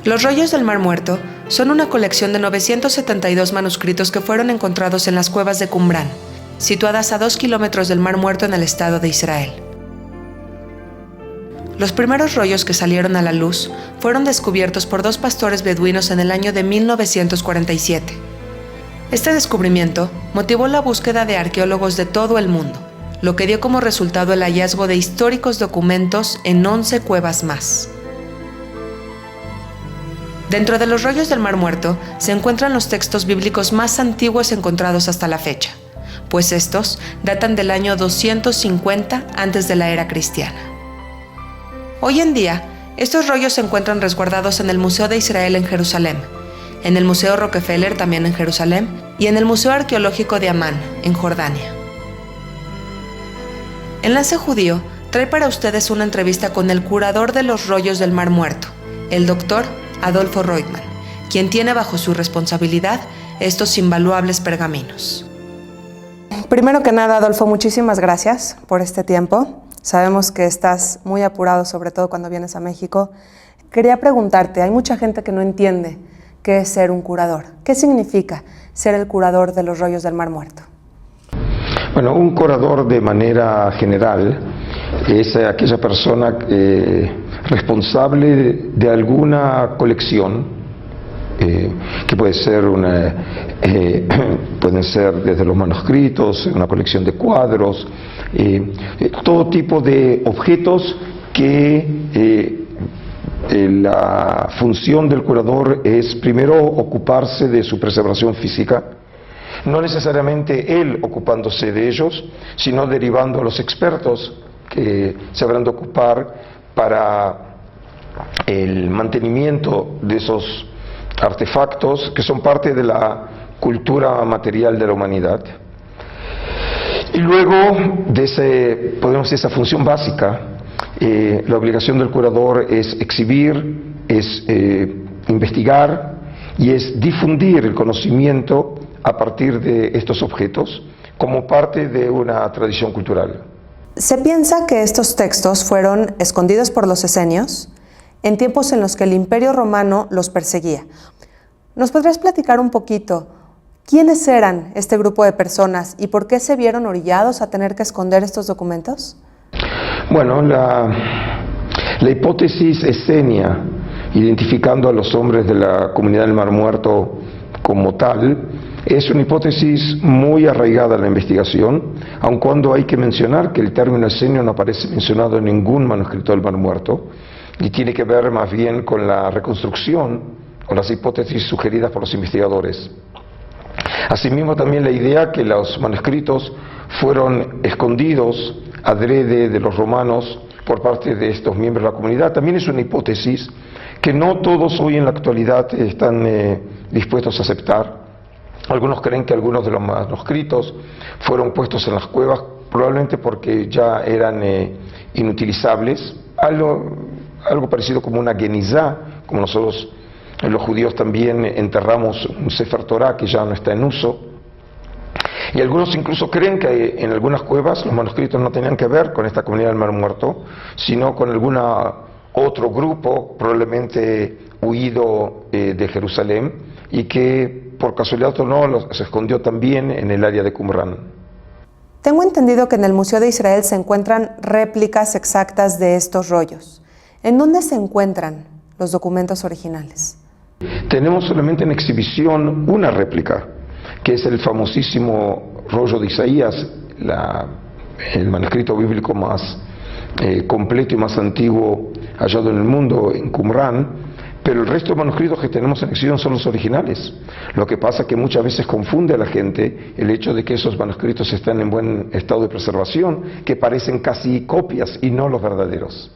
Los rollos del Mar Muerto son una colección de 972 manuscritos que fueron encontrados en las cuevas de Qumrán, situadas a 2 kilómetros del Mar Muerto en el Estado de Israel. Los primeros rollos que salieron a la luz fueron descubiertos por 2 pastores beduinos en el año de 1947. Este descubrimiento motivó la búsqueda de arqueólogos de todo el mundo, lo que dio como resultado el hallazgo de históricos documentos en 11 cuevas más. Dentro de los rollos del Mar Muerto se encuentran los textos bíblicos más antiguos encontrados hasta la fecha, pues estos datan del año 250 antes de la era cristiana. Hoy en día, estos rollos se encuentran resguardados en el Museo de Israel en Jerusalén, en el Museo Rockefeller también en Jerusalén y en el Museo Arqueológico de Amán, en Jordania. Enlace Judío trae para ustedes una entrevista con el curador de los rollos del Mar Muerto, el doctor Adolfo Reutemann, quien tiene bajo su responsabilidad estos invaluables pergaminos. Primero que nada, Adolfo, muchísimas gracias por este tiempo. Sabemos que estás muy apurado, sobre todo cuando vienes a México. Quería preguntarte, hay mucha gente que no entiende qué es ser un curador. ¿Qué significa ser el curador de los rollos del Mar Muerto? Bueno, un curador de manera general es aquella persona responsable de alguna colección, que puede ser pueden ser desde los manuscritos, una colección de cuadros, todo tipo de objetos que la función del curador es primero ocuparse de su preservación física, no necesariamente él ocupándose de ellos, sino derivando a los expertos que se habrán de ocupar para el mantenimiento de esos artefactos que son parte de la cultura material de la humanidad. Y luego podemos decir, esa función básica, la obligación del curador es exhibir, es investigar y es difundir el conocimiento a partir de estos objetos como parte de una tradición cultural. Se piensa que estos textos fueron escondidos por los esenios en tiempos en los que el Imperio Romano los perseguía. ¿Nos podrías platicar un poquito quiénes eran este grupo de personas y por qué se vieron orillados a tener que esconder estos documentos? Bueno, la hipótesis esenia, identificando a los hombres de la comunidad del Mar Muerto como tal, es una hipótesis muy arraigada en la investigación, aun cuando hay que mencionar que el término esenio no aparece mencionado en ningún manuscrito del Mar Muerto y tiene que ver más bien con la reconstrucción o las hipótesis sugeridas por los investigadores. Asimismo, también la idea que los manuscritos fueron escondidos adrede de los romanos por parte de estos miembros de la comunidad también es una hipótesis que no todos hoy en la actualidad están dispuestos a aceptar. Algunos creen que algunos de los manuscritos fueron puestos en las cuevas probablemente porque ya eran inutilizables, algo parecido como una genizá, como nosotros los judíos también enterramos un Sefer Torah que ya no está en uso. Y algunos incluso creen que en algunas cuevas los manuscritos no tenían que ver con esta comunidad del Mar Muerto, sino con algún otro grupo, probablemente huido de Jerusalén, y que por casualidad o no se escondió también en el área de Qumrán. Tengo entendido que en el Museo de Israel se encuentran réplicas exactas de estos rollos. ¿En dónde se encuentran los documentos originales? Tenemos solamente en exhibición una réplica, que es el famosísimo rollo de Isaías, el manuscrito bíblico más completo y más antiguo hallado en el mundo, en Qumrán, pero el resto de manuscritos que tenemos en exhibición son los originales. Lo que pasa es que muchas veces confunde a la gente el hecho de que esos manuscritos están en buen estado de preservación, que parecen casi copias y no los verdaderos.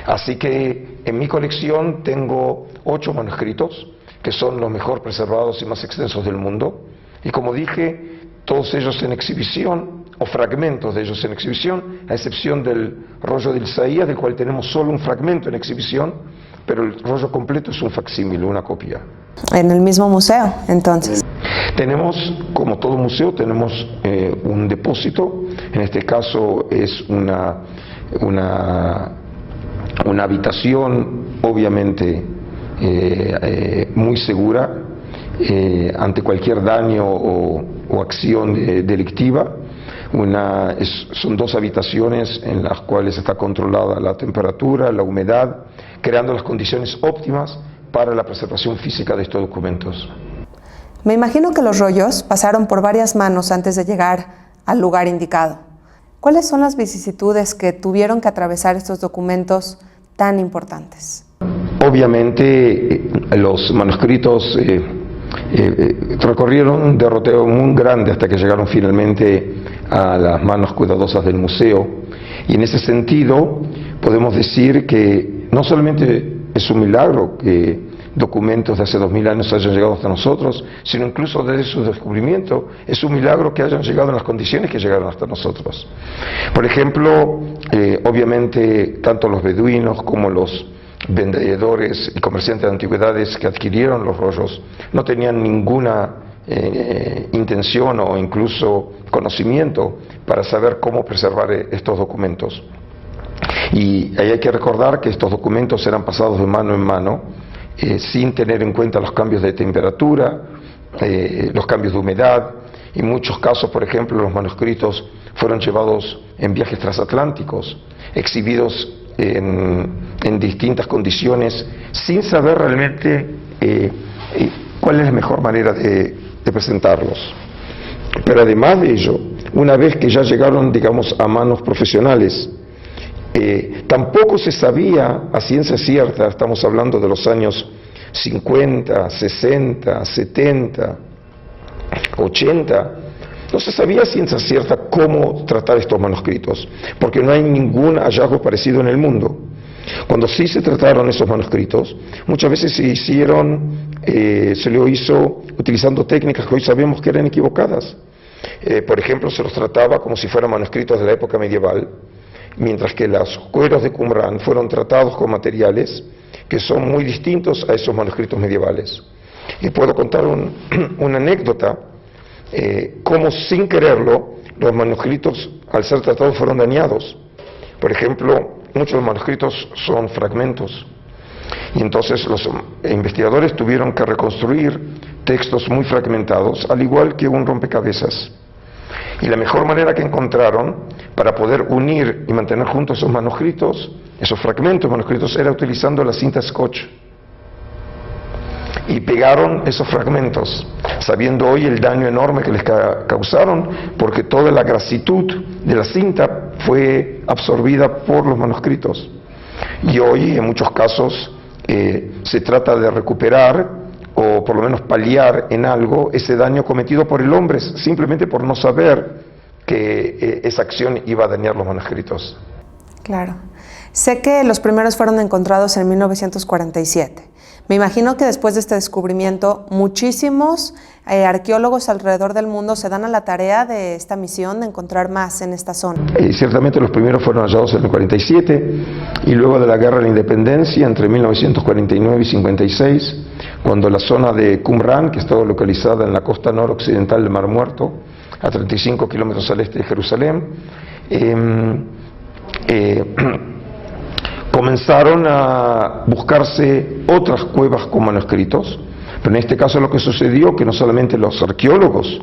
Así que en mi colección tengo 8 manuscritos, que son los mejor preservados y más extensos del mundo, y como dije, todos ellos en exhibición, o fragmentos de ellos en exhibición, a excepción del rollo de Isaías, del cual tenemos solo un fragmento en exhibición, pero el rollo completo es un facsímil, una copia. En el mismo museo, entonces. Tenemos, como todo museo, tenemos un depósito, en este caso es una habitación obviamente muy segura ante cualquier daño o acción delictiva. Son 2 habitaciones en las cuales está controlada la temperatura, la humedad, creando las condiciones óptimas para la preservación física de estos documentos. Me imagino que los rollos pasaron por varias manos antes de llegar al lugar indicado. ¿Cuáles son las vicisitudes que tuvieron que atravesar estos documentos tan importantes? Obviamente los manuscritos recorrieron un derrotero muy grande hasta que llegaron finalmente a las manos cuidadosas del museo, y en ese sentido podemos decir que no solamente es un milagro que documentos de hace 2000 años hayan llegado hasta nosotros, sino incluso desde su descubrimiento es un milagro que hayan llegado en las condiciones que llegaron hasta nosotros. Por ejemplo, obviamente tanto los beduinos como los vendedores y comerciantes de antigüedades que adquirieron los rollos no tenían ninguna intención o incluso conocimiento para saber cómo preservar estos documentos. Y ahí hay que recordar que estos documentos eran pasados de mano en mano, sin tener en cuenta los cambios de temperatura, los cambios de humedad. En muchos casos, por ejemplo, los manuscritos fueron llevados en viajes transatlánticos, exhibidos en distintas condiciones, sin saber realmente cuál es la mejor manera de presentarlos. Pero además de ello, una vez que ya llegaron, digamos, a manos profesionales, tampoco se sabía a ciencia cierta, estamos hablando de los años 50, 60, 70, 80, no se sabía a ciencia cierta cómo tratar estos manuscritos, porque no hay ningún hallazgo parecido en el mundo. Cuando sí se trataron esos manuscritos, muchas veces se lo hizo utilizando técnicas que hoy sabemos que eran equivocadas. Por ejemplo, se los trataba como si fueran manuscritos de la época medieval, mientras que los cueros de Qumrán fueron tratados con materiales que son muy distintos a esos manuscritos medievales. Y puedo contar una anécdota, cómo sin quererlo los manuscritos al ser tratados fueron dañados. Por ejemplo, muchos de los manuscritos son fragmentos, y entonces los investigadores tuvieron que reconstruir textos muy fragmentados, al igual que un rompecabezas. Y la mejor manera que encontraron para poder unir y mantener juntos esos manuscritos, esos fragmentos manuscritos, era utilizando la cinta scotch. Y pegaron esos fragmentos, sabiendo hoy el daño enorme que les causaron, porque toda la grasitud de la cinta fue absorbida por los manuscritos. Y hoy, en muchos casos, se trata de recuperar o por lo menos paliar en algo ese daño cometido por el hombre, simplemente por no saber que esa acción iba a dañar los manuscritos. Claro. Sé que los primeros fueron encontrados en 1947. Me imagino que después de este descubrimiento, muchísimos arqueólogos alrededor del mundo se dan a la tarea de esta misión de encontrar más en esta zona. Ciertamente los primeros fueron hallados en el 47, y luego de la Guerra de la Independencia, entre 1949 y 56, cuando la zona de Qumrán, que estaba localizada en la costa noroccidental del Mar Muerto, a 35 kilómetros al este de Jerusalén, comenzaron a buscarse otras cuevas con manuscritos, pero en este caso lo que sucedió que no solamente los arqueólogos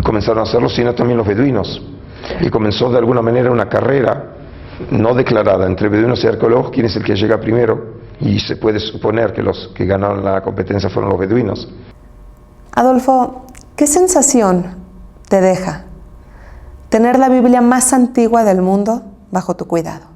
comenzaron a hacerlo, sino también los beduinos, y comenzó de alguna manera una carrera no declarada entre beduinos y arqueólogos, quién es el que llega primero, y se puede suponer que los que ganaron la competencia fueron los beduinos. Adolfo, ¿qué sensación te deja tener la Biblia más antigua del mundo bajo tu cuidado?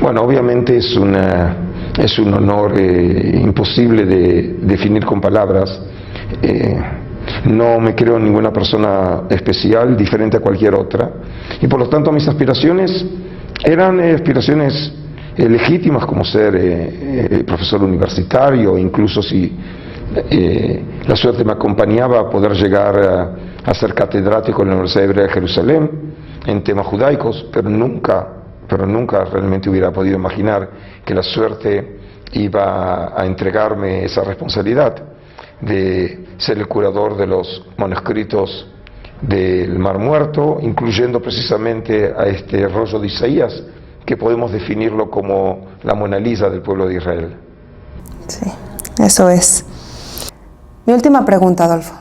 Bueno, obviamente es un honor imposible de definir con palabras. No me creo ninguna persona especial, diferente a cualquier otra, y por lo tanto mis aspiraciones eran aspiraciones legítimas, como ser profesor universitario, incluso si la suerte me acompañaba a poder llegar a ser catedrático en la Universidad Hebrea de Jerusalén en temas judaicos, pero nunca realmente hubiera podido imaginar que la suerte iba a entregarme esa responsabilidad de ser el curador de los manuscritos del Mar Muerto, incluyendo precisamente a este rollo de Isaías, que podemos definirlo como la Mona Lisa del pueblo de Israel. Sí, eso es. Mi última pregunta, Adolfo.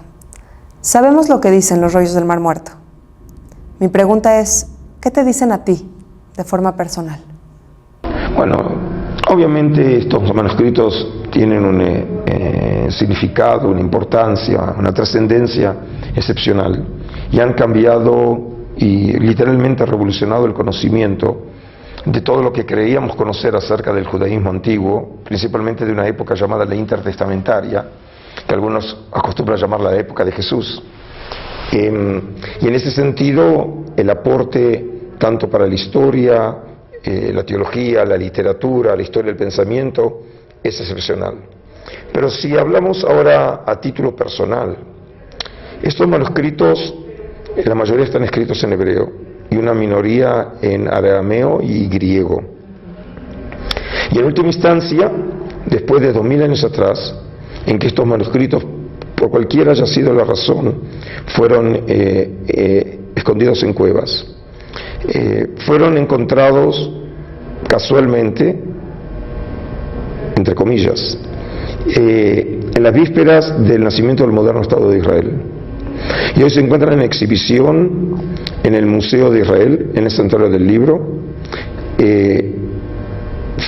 Sabemos lo que dicen los rollos del Mar Muerto. Mi pregunta es, ¿qué te dicen a ti, de forma personal? Bueno, obviamente estos manuscritos tienen un significado, una importancia, una trascendencia excepcional y han cambiado y literalmente revolucionado el conocimiento de todo lo que creíamos conocer acerca del judaísmo antiguo, principalmente de una época llamada la intertestamentaria, que algunos acostumbran llamar la época de Jesús. Y en ese sentido, el aporte tanto para la historia, la teología, la literatura, la historia del pensamiento, es excepcional. Pero si hablamos ahora a título personal, estos manuscritos, la mayoría están escritos en hebreo y una minoría en arameo y griego. Y en última instancia, después de 2000 años atrás, en que estos manuscritos, por cualquiera haya sido la razón, fueron escondidos en cuevas, fueron encontrados casualmente, entre comillas, en las vísperas del nacimiento del moderno Estado de Israel. Y hoy se encuentran en exhibición en el Museo de Israel, en el Santuario del Libro,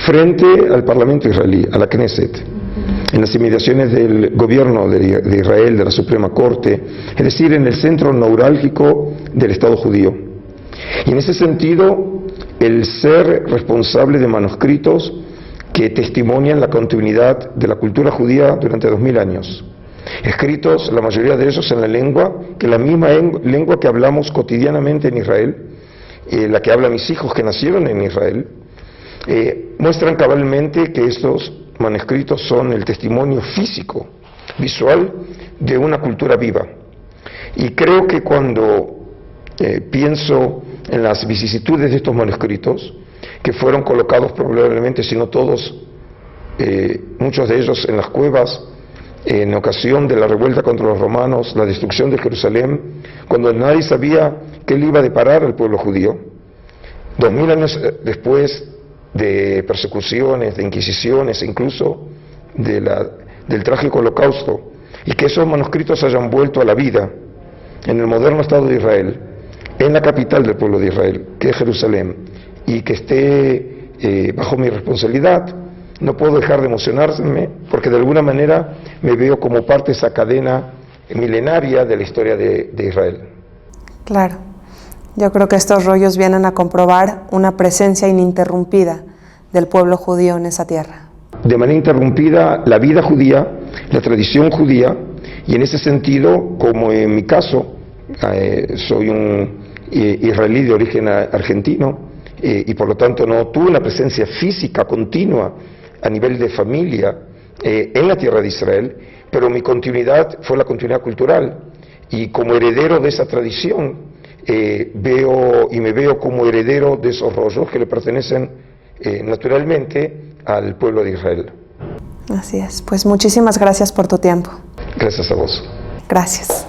frente al Parlamento israelí, a la Knesset, en las inmediaciones del gobierno de Israel, de la Suprema Corte, es decir, en el centro neurálgico del Estado judío. Y en ese sentido, el ser responsable de manuscritos que testimonian la continuidad de la cultura judía durante 2000 años, escritos, la mayoría de ellos en la lengua, que la misma lengua que hablamos cotidianamente en Israel, la que hablan mis hijos que nacieron en Israel, muestran cabalmente que estos manuscritos son el testimonio físico, visual, de una cultura viva. Y creo que cuando pienso en las vicisitudes de estos manuscritos, que fueron colocados probablemente, si no todos, muchos de ellos en las cuevas, en ocasión de la revuelta contra los romanos, la destrucción de Jerusalén, cuando nadie sabía qué le iba a deparar al pueblo judío. 2000 años después de persecuciones, de inquisiciones, incluso del trágico holocausto, y que esos manuscritos hayan vuelto a la vida en el moderno Estado de Israel, en la capital del pueblo de Israel, que es Jerusalén, y que esté bajo mi responsabilidad, no puedo dejar de emocionarme, porque de alguna manera me veo como parte de esa cadena milenaria de la historia de Israel. Claro. Yo creo que estos rollos vienen a comprobar una presencia ininterrumpida del pueblo judío en esa tierra. De manera interrumpida la vida judía, la tradición judía, y en ese sentido, como en mi caso, soy un israelí de origen argentino, y por lo tanto no tuve una presencia física continua a nivel de familia en la tierra de Israel, pero mi continuidad fue la continuidad cultural, y como heredero de esa tradición, me veo como heredero de esos rollos que le pertenecen naturalmente al pueblo de Israel. Así es, pues muchísimas gracias por tu tiempo. Gracias a vos. Gracias.